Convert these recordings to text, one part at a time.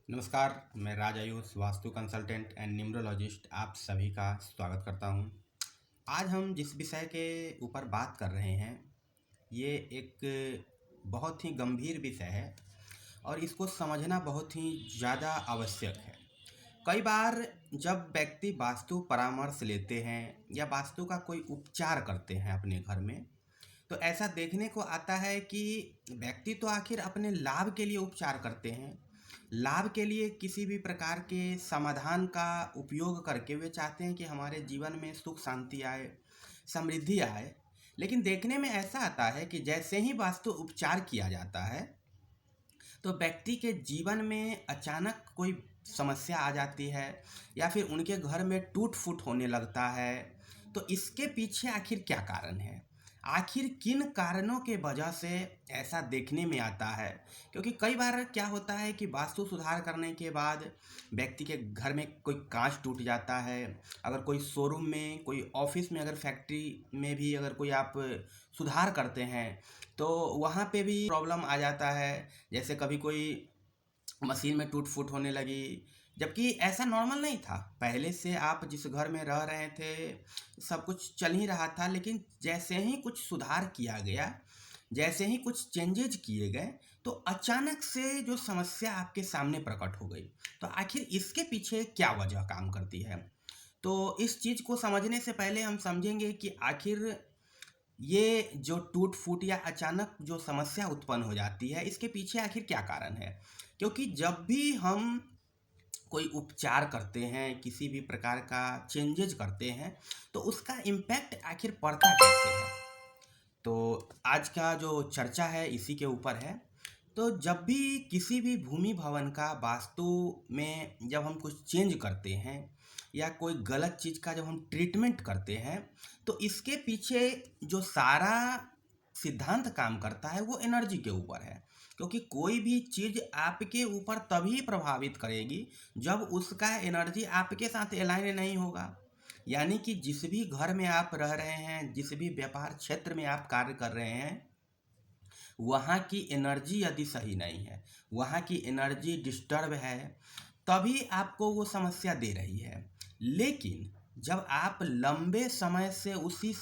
नमस्कार, मैं Raj Ayush vastu consultant and numerologist आप सभी का स्वागत करता हूं। आज हम जिस विषय के ऊपर बात कर रहे हैं ये एक बहुत ही गंभीर विषय है और इसको समझना बहुत ही ज़्यादा आवश्यक है। कई बार जब व्यक्ति वास्तु परामर्श लेते हैं या वास्तु का कोई उपचार करते हैं अपने घर में, तो ऐसा देखने को आता है कि व्यक्ति तो आखिर अपने लाभ के लिए उपचार करते हैं। लाभ के लिए किसी भी प्रकार के समाधान का उपयोग करके वे चाहते हैं कि हमारे जीवन में सुख शांति आए, समृद्धि आए। लेकिन देखने में ऐसा आता है कि जैसे ही वास्तु उपचार किया जाता है तो व्यक्ति के जीवन में अचानक कोई समस्या आ जाती है या फिर उनके घर में टूट फूट होने लगता है। तो इसके पीछे आखिर क्या कारण है? आखिर किन कारणों के वजह से ऐसा देखने में आता है? क्योंकि कई बार क्या होता है कि वास्तु सुधार करने के बाद व्यक्ति के घर में कोई कांच टूट जाता है। अगर कोई शोरूम में, कोई ऑफिस में, अगर फैक्ट्री में भी अगर कोई आप सुधार करते हैं तो वहाँ पे भी प्रॉब्लम आ जाता है। जैसे कभी कोई मशीन में टूट फूट होने लगी, जबकि ऐसा नॉर्मल नहीं था। पहले से आप जिस घर में रह रहे थे सब कुछ चल ही रहा था, लेकिन जैसे ही कुछ सुधार किया गया, जैसे ही कुछ चेंजेज किए गए, तो अचानक से जो समस्या आपके सामने प्रकट हो गई। तो आखिर इसके पीछे क्या वजह काम करती है? तो इस चीज़ को समझने से पहले हम समझेंगे कि आखिर ये जो टूट फूट या अचानक जो समस्या उत्पन्न हो जाती है इसके पीछे आखिर क्या कारण है। क्योंकि जब भी हम कोई उपचार करते हैं, किसी भी प्रकार का चेंजेज करते हैं, तो उसका इम्पैक्ट आखिर पड़ता कैसे है। तो आज का जो चर्चा है इसी के ऊपर है। तो जब भी किसी भी भूमि भवन का वास्तु में जब हम कुछ चेंज करते हैं या कोई गलत चीज़ का जब हम ट्रीटमेंट करते हैं, तो इसके पीछे जो सारा सिद्धांत काम करता है वो एनर्जी के ऊपर है। क्योंकि कोई भी चीज़ आपके ऊपर तभी प्रभावित करेगी जब उसका एनर्जी आपके साथ अलाइन नहीं होगा। यानी कि जिस भी घर में आप रह रहे हैं, जिस भी व्यापार क्षेत्र में आप कार्य कर रहे हैं, वहाँ की एनर्जी यदि सही नहीं है, वहाँ की एनर्जी डिस्टर्ब है, तभी आपको वो समस्या दे रही है। लेकिन जब आप लंबे समय से उसी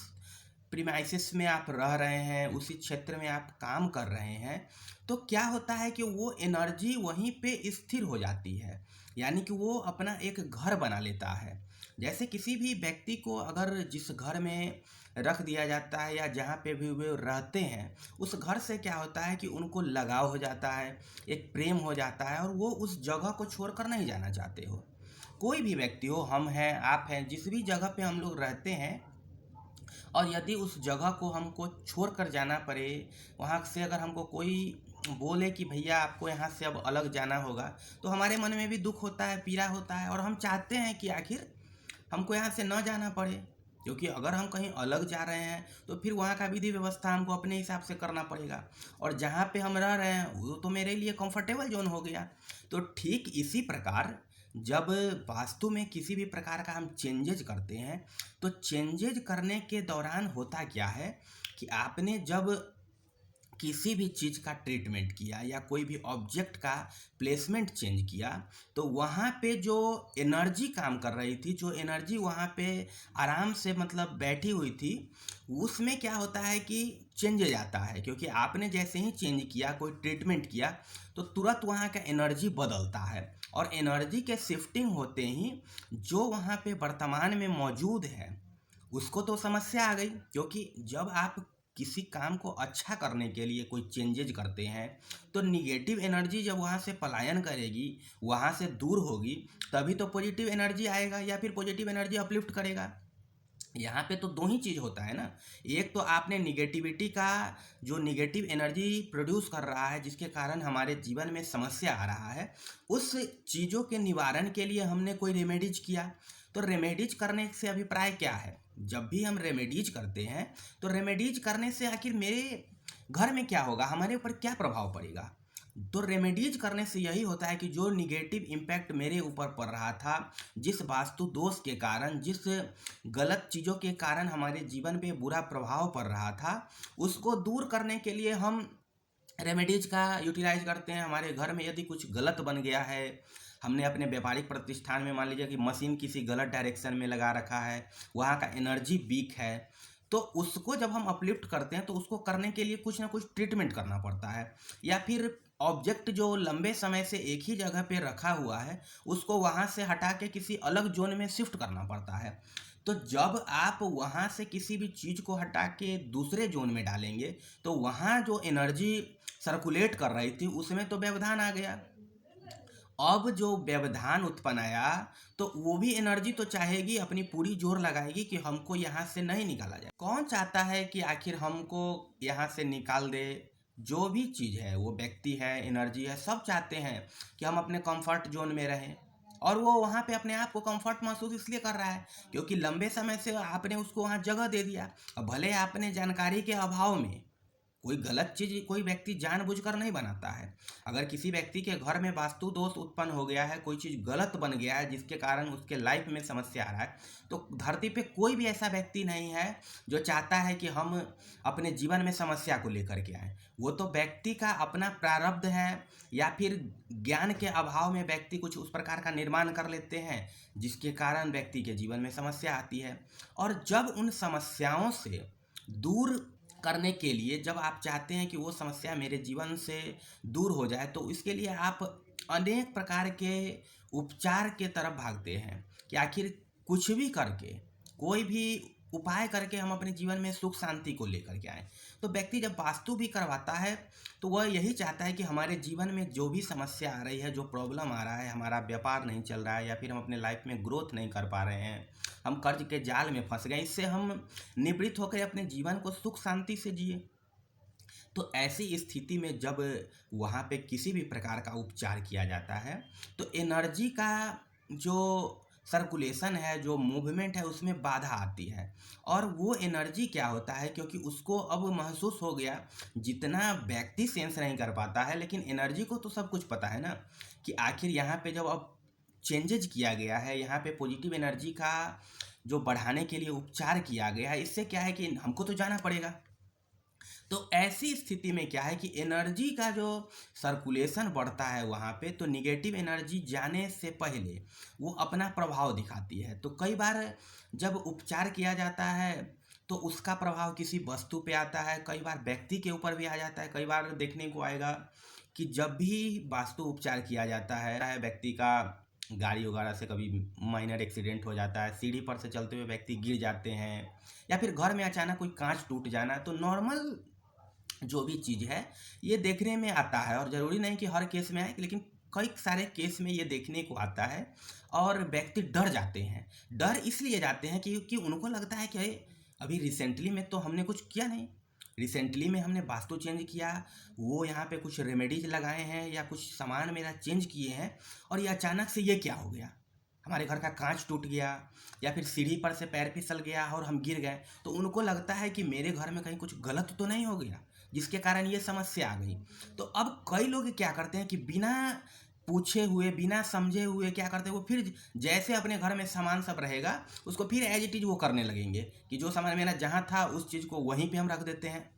प्रीमाइसेस में आप रह रहे हैं, उसी क्षेत्र में आप काम कर रहे हैं, तो क्या होता है कि वो एनर्जी वहीं पे स्थिर हो जाती है। यानी कि वो अपना एक घर बना लेता है। जैसे किसी भी व्यक्ति को अगर जिस घर में रख दिया जाता है या जहाँ पे भी वे रहते हैं, उस घर से क्या होता है कि उनको लगाव हो जाता है, एक प्रेम हो जाता है और वो उस जगह को छोड़कर नहीं जाना चाहते हो। कोई भी व्यक्ति हो, हम हैं, आप हैं, जिस भी जगह पे हम लोग रहते हैं, और यदि उस जगह को हमको छोड़ कर जाना पड़े, वहाँ से अगर हमको कोई बोले कि भैया आपको यहाँ से अब अलग जाना होगा, तो हमारे मन में भी दुख होता है, पीड़ा होता है और हम चाहते हैं कि आखिर हमको यहाँ से न जाना पड़े। क्योंकि अगर हम कहीं अलग जा रहे हैं तो फिर वहाँ का विधि व्यवस्था हमको अपने हिसाब से करना पड़ेगा, और जहाँ पे हम रह रहे हैं वो तो मेरे लिए कंफर्टेबल जोन हो गया। तो ठीक इसी प्रकार जब वास्तु में किसी भी प्रकार का हम चेंजेज करते हैं, तो चेंजेज करने के दौरान होता क्या है कि आपने जब किसी भी चीज़ का ट्रीटमेंट किया या कोई भी ऑब्जेक्ट का प्लेसमेंट चेंज किया, तो वहाँ पे जो एनर्जी काम कर रही थी, जो एनर्जी वहाँ पे आराम से मतलब बैठी हुई थी, उसमें क्या होता है कि चेंज आता है। क्योंकि आपने जैसे ही चेंज किया, कोई ट्रीटमेंट किया, तो तुरंत वहाँ का एनर्जी बदलता है। और एनर्जी के शिफ्टिंग होते ही जो वहाँ पे वर्तमान में मौजूद है उसको तो समस्या आ गई। क्योंकि जब आप किसी काम को अच्छा करने के लिए कोई चेंजेज करते हैं, तो निगेटिव एनर्जी जब वहाँ से पलायन करेगी, वहाँ से दूर होगी, तभी तो पॉजिटिव एनर्जी आएगा या फिर पॉजिटिव एनर्जी अपलिफ्ट करेगा। यहाँ पे तो दो ही चीज़ होता है ना। एक तो आपने निगेटिविटी का जो निगेटिव एनर्जी प्रोड्यूस कर रहा है, जिसके कारण हमारे जीवन में समस्या आ रहा है, उस चीज़ों के निवारण के लिए हमने कोई रेमेडीज किया। तो रेमेडीज करने से अभिप्राय क्या है? जब भी हम रेमेडीज करते हैं तो रेमेडीज करने से आखिर मेरे घर में क्या होगा, हमारे ऊपर क्या प्रभाव पड़ेगा? तो रेमेडीज करने से यही होता है कि जो निगेटिव इम्पैक्ट मेरे ऊपर पड़ रहा था, जिस वास्तु दोष के कारण, जिस गलत चीज़ों के कारण हमारे जीवन पे बुरा प्रभाव पड़ रहा था, उसको दूर करने के लिए हम रेमेडीज का यूटिलाइज करते हैं। हमारे घर में यदि कुछ गलत बन गया है, हमने अपने व्यापारिक प्रतिष्ठान में मान लीजिए कि मशीन किसी गलत डायरेक्शन में लगा रखा है, वहाँ का एनर्जी वीक है, तो उसको जब हम अपलिफ्ट करते हैं तो उसको करने के लिए कुछ ना कुछ ट्रीटमेंट करना पड़ता है, या फिर ऑब्जेक्ट जो लंबे समय से एक ही जगह पे रखा हुआ है उसको वहाँ से हटा के किसी अलग जोन में शिफ्ट करना पड़ता है। तो जब आप वहाँ से किसी भी चीज़ को हटा के दूसरे जोन में डालेंगे तो वहाँ जो एनर्जी सर्कुलेट कर रही थी उसमें तो व्यवधान आ गया। अब जो व्यवधान उत्पन्न आया तो वो भी एनर्जी तो चाहेगी, अपनी पूरी जोर लगाएगी कि हमको यहाँ से नहीं निकाला जाए। कौन चाहता है कि आखिर हमको यहाँ से निकाल दे? जो भी चीज़ है, वो व्यक्ति है, एनर्जी है, सब चाहते हैं कि हम अपने कंफर्ट जोन में रहें। और वो वहाँ पे अपने आप को कंफर्ट महसूस इसलिए कर रहा है क्योंकि लंबे समय से आपने उसको वहाँ जगह दे दिया। अब भले आपने जानकारी के अभाव में कोई गलत चीज़ कोई व्यक्ति जानबूझकर नहीं बनाता है। अगर किसी व्यक्ति के घर में वास्तु दोष उत्पन्न हो गया है, कोई चीज़ गलत बन गया है जिसके कारण उसके लाइफ में समस्या आ रहा है, तो धरती पे कोई भी ऐसा व्यक्ति नहीं है जो चाहता है कि हम अपने जीवन में समस्या को लेकर के आए। वो तो व्यक्ति का अपना प्रारब्ध है, या फिर ज्ञान के अभाव में व्यक्ति कुछ उस प्रकार का निर्माण कर लेते हैं जिसके कारण व्यक्ति के जीवन में समस्या आती है। और जब उन समस्याओं से दूर करने के लिए, जब आप चाहते हैं कि वो समस्या मेरे जीवन से दूर हो जाए, तो इसके लिए आप अनेक प्रकार के उपचार के तरफ भागते हैं कि आखिर कुछ भी करके, कोई भी उपाय करके हम अपने जीवन में सुख शांति को लेकर के आएँ। तो व्यक्ति जब वास्तु भी करवाता है तो वह यही चाहता है कि हमारे जीवन में जो भी समस्या आ रही है, जो प्रॉब्लम आ रहा है, हमारा व्यापार नहीं चल रहा है या फिर हम अपने लाइफ में ग्रोथ नहीं कर पा रहे हैं, हम कर्ज के जाल में फंस गए, इससे हम निवृत्त होकर अपने जीवन को सुख शांति से जिए। तो ऐसी स्थिति में जब वहाँ पे किसी भी प्रकार का उपचार किया जाता है तो एनर्जी का जो सर्कुलेशन है, जो मूवमेंट है, उसमें बाधा आती है। और वो एनर्जी क्या होता है, क्योंकि उसको अब महसूस हो गया, जितना व्यक्ति सेंस नहीं कर पाता है लेकिन एनर्जी को तो सब कुछ पता है ना, कि आखिर यहाँ पे जब अब चेंजेज किया गया है, यहाँ पे पॉजिटिव एनर्जी का जो बढ़ाने के लिए उपचार किया गया है, इससे क्या है कि हमको तो जाना पड़ेगा। तो ऐसी स्थिति में क्या है कि एनर्जी का जो सर्कुलेशन बढ़ता है वहाँ पे, तो निगेटिव एनर्जी जाने से पहले वो अपना प्रभाव दिखाती है। तो कई बार जब उपचार किया जाता है तो उसका प्रभाव किसी वस्तु पे आता है, कई बार व्यक्ति के ऊपर भी आ जाता है। कई बार देखने को आएगा कि जब भी वास्तु उपचार किया जाता है, व्यक्ति का गाड़ी वगैरह से कभी माइनर एक्सीडेंट हो जाता है, सीढ़ी पर से चलते हुए व्यक्ति गिर जाते हैं, या फिर घर में अचानक कोई कांच टूट जाना, तो नॉर्मल जो भी चीज़ है ये देखने में आता है। और ज़रूरी नहीं कि हर केस में आए, लेकिन कई सारे केस में ये देखने को आता है और व्यक्ति डर जाते हैं। डर इसलिए जाते हैं क्योंकि उनको लगता है कि अरे अभी रिसेंटली में तो हमने कुछ किया नहीं, रिसेंटली में हमने वास्तु चेंज किया, वो यहाँ पे कुछ रेमेडीज लगाए हैं या कुछ सामान मेरा चेंज किए हैं, और ये अचानक से ये क्या हो गया, हमारे घर का कांच टूट गया या फिर सीढ़ी पर से पैर फिसल गया और हम गिर गए। तो उनको लगता है कि मेरे घर में कहीं कुछ गलत तो नहीं हो गया जिसके कारण ये समस्या आ गई। तो अब कई लोग क्या करते हैं कि बिना पूछे हुए, बिना समझे हुए क्या करते हैं, वो फिर जैसे अपने घर में सामान सब रहेगा उसको फिर एज इट इज वो करने लगेंगे कि जो सामान मेरा जहाँ था उस चीज़ को वहीं पे हम रख देते हैं।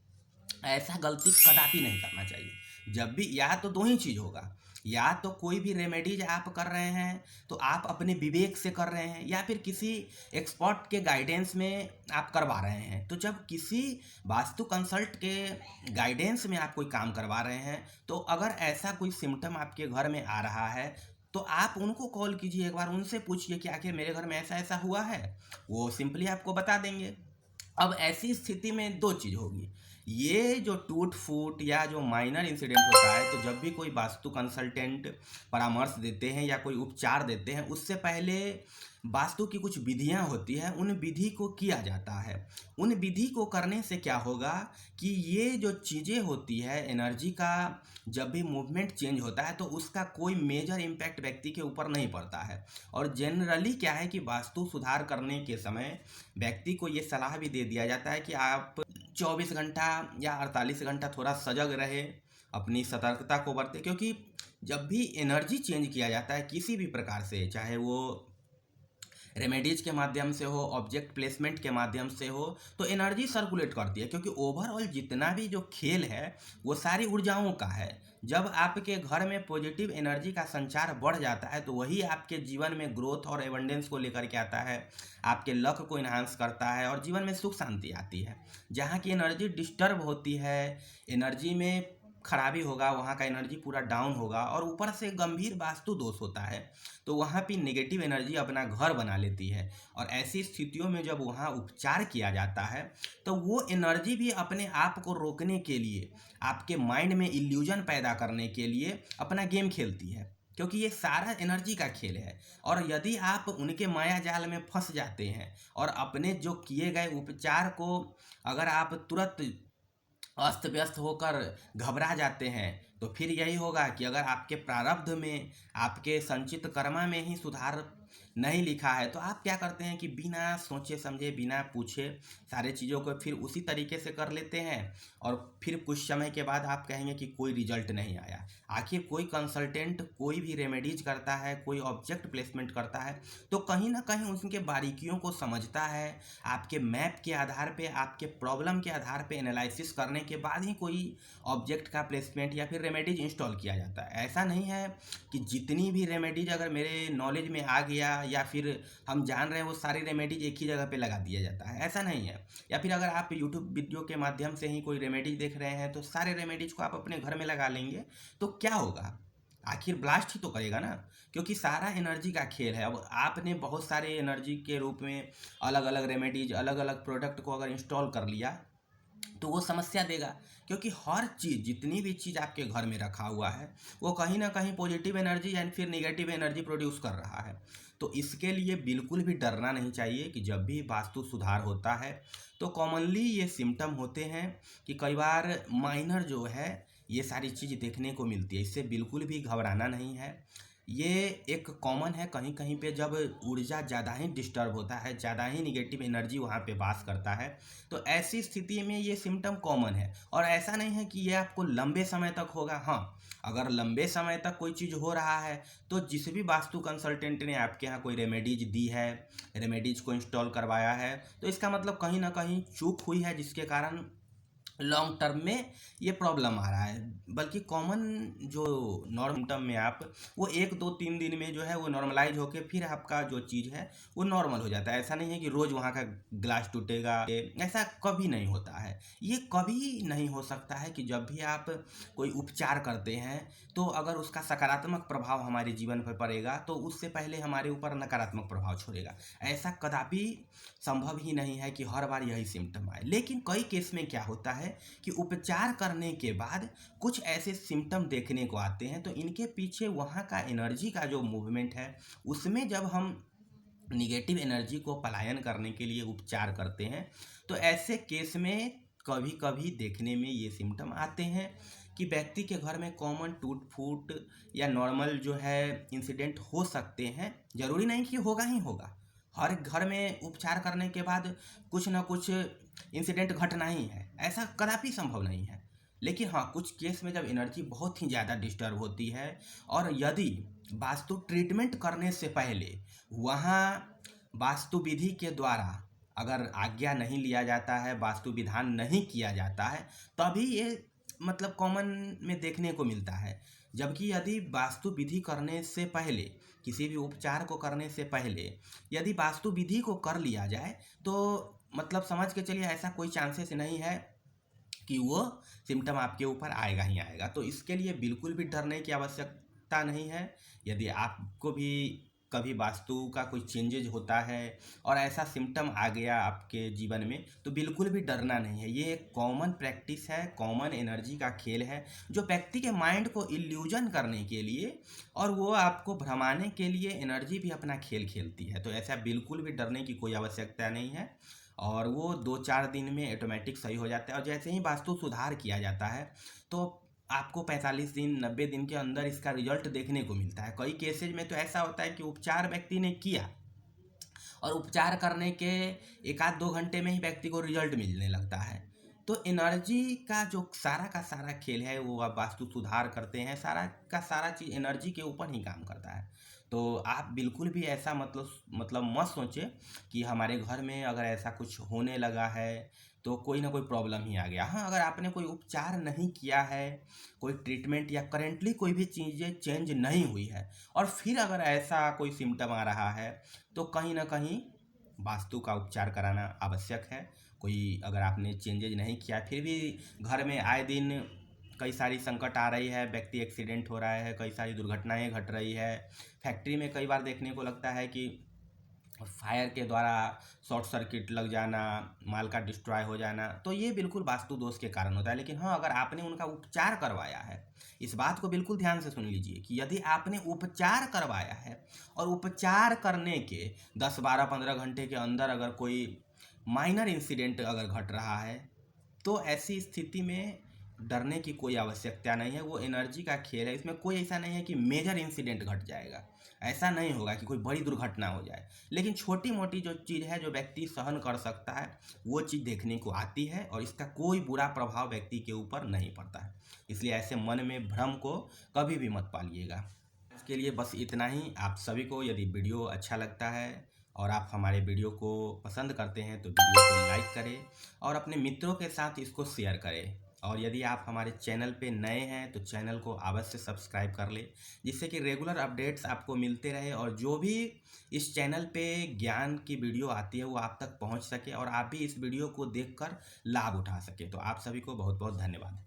ऐसा गलती कदापि नहीं करना चाहिए। जब भी, या तो दो ही चीज़ होगा, या तो कोई भी रेमेडीज आप कर रहे हैं तो आप अपने विवेक से कर रहे हैं, या फिर किसी एक्सपर्ट के गाइडेंस में आप करवा रहे हैं। तो जब किसी वास्तु कंसल्ट के गाइडेंस में आप कोई काम करवा रहे हैं, तो अगर ऐसा कोई सिम्टम आपके घर में आ रहा है तो आप उनको कॉल कीजिए, एक बार उनसे पूछिए कि आखिर मेरे घर में ऐसा ऐसा हुआ है, वो सिंपली आपको बता देंगे। अब ऐसी स्थिति में दो चीज़ होगी, ये जो टूट फूट या जो माइनर इंसिडेंट होता है, तो जब भी कोई वास्तु कंसल्टेंट परामर्श देते हैं या कोई उपचार देते हैं, उससे पहले वास्तु की कुछ विधियां होती हैं, उन विधि को किया जाता है। उन विधि को करने से क्या होगा कि ये जो चीज़ें होती है एनर्जी का, जब भी मूवमेंट चेंज होता है तो उसका कोई मेजर इम्पैक्ट व्यक्ति के ऊपर नहीं पड़ता है। और जनरली क्या है कि वास्तु सुधार करने के समय व्यक्ति को ये सलाह भी दे दिया जाता है कि आप 24 घंटा या 48 घंटा थोड़ा सजग रहे, अपनी सतर्कता को बरते, क्योंकि जब भी एनर्जी चेंज किया जाता है किसी भी प्रकार से, चाहे वो रेमेडीज के माध्यम से हो, ऑब्जेक्ट प्लेसमेंट के माध्यम से हो, तो एनर्जी सर्कुलेट करती है। क्योंकि ओवरऑल जितना भी जो खेल है वो सारी ऊर्जाओं का है। जब आपके घर में पॉजिटिव एनर्जी का संचार बढ़ जाता है तो वही आपके जीवन में ग्रोथ और एबंडेंस को लेकर के आता है, आपके लक को इन्हांस करता है और जीवन में सुख शांति आती है। जहाँ की एनर्जी डिस्टर्ब होती है, एनर्जी में खराबी होगा, वहाँ का एनर्जी पूरा डाउन होगा और ऊपर से गंभीर वास्तु दोष होता है, तो वहाँ पे नेगेटिव एनर्जी अपना घर बना लेती है। और ऐसी स्थितियों में जब वहाँ उपचार किया जाता है तो वो एनर्जी भी अपने आप को रोकने के लिए, आपके माइंड में इल्यूजन पैदा करने के लिए अपना गेम खेलती है। क्योंकि ये सारा एनर्जी का खेल है और यदि आप उनके माया जाल में फंस जाते हैं और अपने जो किए गए उपचार को अगर आप तुरंत अस्त व्यस्त होकर घबरा जाते हैं तो फिर यही होगा कि अगर आपके प्रारब्ध में, आपके संचित कर्मा में ही सुधार नहीं लिखा है तो आप क्या करते हैं कि बिना सोचे समझे, बिना पूछे सारे चीज़ों को फिर उसी तरीके से कर लेते हैं और फिर कुछ समय के बाद आप कहेंगे कि कोई रिजल्ट नहीं आया। आखिर कोई कंसल्टेंट कोई भी रेमेडीज करता है, कोई ऑब्जेक्ट प्लेसमेंट करता है तो कहीं ना कहीं उनके बारीकियों को समझता है। आपके मैप के आधार पे, आपके प्रॉब्लम के आधार पे एनालिसिस करने के बाद ही कोई ऑब्जेक्ट का प्लेसमेंट या फिर रेमेडीज इंस्टॉल किया जाता है। ऐसा नहीं है कि जितनी भी रेमेडीज अगर मेरे नॉलेज में आ गया या फिर हम जान रहे हैं वो सारी रेमेडीज एक ही जगह पे लगा दिया जाता है, ऐसा नहीं है। या फिर अगर आप यूट्यूब वीडियो के माध्यम से ही कोई रेमेडीज देख रहे हैं तो सारे रेमेडीज को आप अपने घर में लगा लेंगे तो क्या होगा? आखिर ब्लास्ट ही तो करेगा ना। क्योंकि सारा एनर्जी का खेल है। अब आपने बहुत सारे एनर्जी के रूप में अलग अलग रेमेडीज, अलग अलग प्रोडक्ट को अगर इंस्टॉल कर लिया तो वो समस्या देगा। क्योंकि हर चीज़, जितनी भी चीज़ आपके घर में रखा हुआ है वो कहीं ना कहीं पॉजिटिव एनर्जी या फिर नेगेटिव एनर्जी प्रोड्यूस कर रहा है। तो इसके लिए बिल्कुल भी डरना नहीं चाहिए कि जब भी वास्तु सुधार होता है तो कॉमनली ये सिम्टम होते हैं कि कई बार माइनर जो है ये सारी चीज़ देखने को मिलती है। इससे बिल्कुल भी घबराना नहीं है। ये एक कॉमन है, कहीं कहीं पे जब ऊर्जा ज़्यादा ही डिस्टर्ब होता है, ज़्यादा ही निगेटिव एनर्जी वहाँ पे वास करता है तो ऐसी स्थिति में ये सिम्टम कॉमन है। और ऐसा नहीं है कि ये आपको लंबे समय तक होगा। हाँ, अगर लंबे समय तक कोई चीज़ हो रहा है तो जिस भी वास्तु कंसल्टेंट ने आपके यहाँ कोई रेमेडीज दी है, रेमेडीज को इंस्टॉल करवाया है, तो इसका मतलब कहीं ना कहीं चूक हुई है जिसके कारण लॉन्ग टर्म में ये प्रॉब्लम आ रहा है। बल्कि कॉमन जो नॉर्म टर्म में आप वो 1 2 3 दिन में जो है वो नॉर्मलाइज होके फिर आपका जो चीज़ है वो नॉर्मल हो जाता है। ऐसा नहीं है कि रोज़ वहाँ का ग्लास टूटेगा, ऐसा कभी नहीं होता है। ये कभी नहीं हो सकता है कि जब भी आप कोई उपचार करते हैं तो अगर उसका सकारात्मक प्रभाव हमारे जीवन पर पड़ेगा तो उससे पहले हमारे ऊपर नकारात्मक प्रभाव छोड़ेगा। ऐसा कदापि संभव ही नहीं है कि हर बार यही सिम्टम आए। लेकिन कई केस में क्या होता है कि उपचार करने के बाद कुछ ऐसे सिम्टम देखने को आते हैं तो इनके पीछे वहाँ का एनर्जी का जो मूवमेंट है उसमें जब हम निगेटिव एनर्जी को पलायन करने के लिए उपचार करते हैं तो ऐसे केस में कभी कभी देखने में ये सिम्टम आते हैं कि व्यक्ति के घर में कॉमन टूट फूट या नॉर्मल जो है इंसिडेंट हो सकते हैं। जरूरी नहीं कि होगा ही होगा। हर घर में उपचार करने के बाद कुछ ना कुछ इंसिडेंट घटना ही है, ऐसा कदापि संभव नहीं है। लेकिन हाँ, कुछ केस में जब एनर्जी बहुत ही ज़्यादा डिस्टर्ब होती है और यदि वास्तु ट्रीटमेंट करने से पहले वहाँ वास्तु विधि के द्वारा अगर आज्ञा नहीं लिया जाता है, वास्तु विधान नहीं किया जाता है, तभी ये मतलब कॉमन में देखने को मिलता है। जबकि यदि वास्तु विधि करने से पहले, किसी भी उपचार को करने से पहले यदि वास्तु विधि को कर लिया जाए तो मतलब समझ के चलिए ऐसा कोई चांसेस नहीं है कि वो सिम्टम आपके ऊपर आएगा ही आएगा। तो इसके लिए बिल्कुल भी डरने की आवश्यकता नहीं है। यदि आपको भी कभी वास्तु का कोई चेंजेज होता है और ऐसा सिम्टम आ गया आपके जीवन में तो बिल्कुल भी डरना नहीं है। ये एक कॉमन प्रैक्टिस है, कॉमन एनर्जी का खेल है जो व्यक्ति के माइंड को इल्यूजन करने के लिए और वो आपको भ्रमाने के लिए एनर्जी भी अपना खेल खेलती है। तो ऐसा बिल्कुल भी डरने की कोई आवश्यकता नहीं है और वो 2 4 दिन में ऑटोमेटिक सही हो जाता है। और जैसे ही वास्तु सुधार किया जाता है तो आपको 45 दिन 90 दिन के अंदर इसका रिजल्ट देखने को मिलता है। कई केसेज में तो ऐसा होता है कि उपचार व्यक्ति ने किया और उपचार करने के 1 आध 2 घंटे में ही व्यक्ति को रिजल्ट मिलने लगता है। तो एनर्जी का जो सारा का सारा खेल है वो आप वास्तु सुधार करते हैं, सारा का सारा चीज़ एनर्जी के ऊपर ही काम करता है। तो आप बिल्कुल भी ऐसा मतलब मत सोचें कि हमारे घर में अगर ऐसा कुछ होने लगा है तो कोई ना कोई प्रॉब्लम ही आ गया। हाँ, अगर आपने कोई उपचार नहीं किया है, कोई ट्रीटमेंट या करेंटली कोई भी चीज़ें चेंज नहीं हुई है और फिर अगर ऐसा कोई सिम्टम आ रहा है तो कहीं ना कहीं वास्तु का उपचार कराना आवश्यक है। कोई अगर आपने चेंजेज नहीं किया फिर भी घर में आए दिन कई सारी संकट आ रही है, व्यक्ति एक्सीडेंट हो रहा है, कई सारी दुर्घटनाएं घट रही है, फैक्ट्री में कई बार देखने को लगता है कि फायर के द्वारा शॉर्ट सर्किट लग जाना, माल का डिस्ट्रॉय हो जाना, तो ये बिल्कुल वास्तु दोष के कारण होता है। लेकिन हाँ, अगर आपने उनका उपचार करवाया है, इस बात को बिल्कुल ध्यान से सुन लीजिए कि यदि आपने उपचार करवाया है और उपचार करने के 10 12 15 घंटे के अंदर अगर कोई माइनर इंसिडेंट अगर घट रहा है तो ऐसी स्थिति में डरने की कोई आवश्यकता नहीं है। वो एनर्जी का खेल है, इसमें कोई ऐसा नहीं है कि मेजर इंसिडेंट घट जाएगा, ऐसा नहीं होगा कि कोई बड़ी दुर्घटना हो जाए। लेकिन छोटी मोटी जो चीज़ है जो व्यक्ति सहन कर सकता है वो चीज़ देखने को आती है और इसका कोई बुरा प्रभाव व्यक्ति के ऊपर नहीं पड़ता है। इसलिए ऐसे मन में भ्रम को कभी भी मत पालिएगा। इसके लिए बस इतना ही। आप सभी को यदि वीडियो अच्छा लगता है और आप हमारे वीडियो को पसंद करते हैं तो वीडियो को लाइक करें और अपने मित्रों के साथ इसको शेयर करें। और यदि आप हमारे चैनल पे नए हैं तो चैनल को अवश्य सब्सक्राइब कर लें, जिससे कि रेगुलर अपडेट्स आपको मिलते रहे और जो भी इस चैनल पे ज्ञान की वीडियो आती है वो आप तक पहुंच सके और आप भी इस वीडियो को देखकर लाभ उठा सके। तो आप सभी को बहुत बहुत धन्यवाद।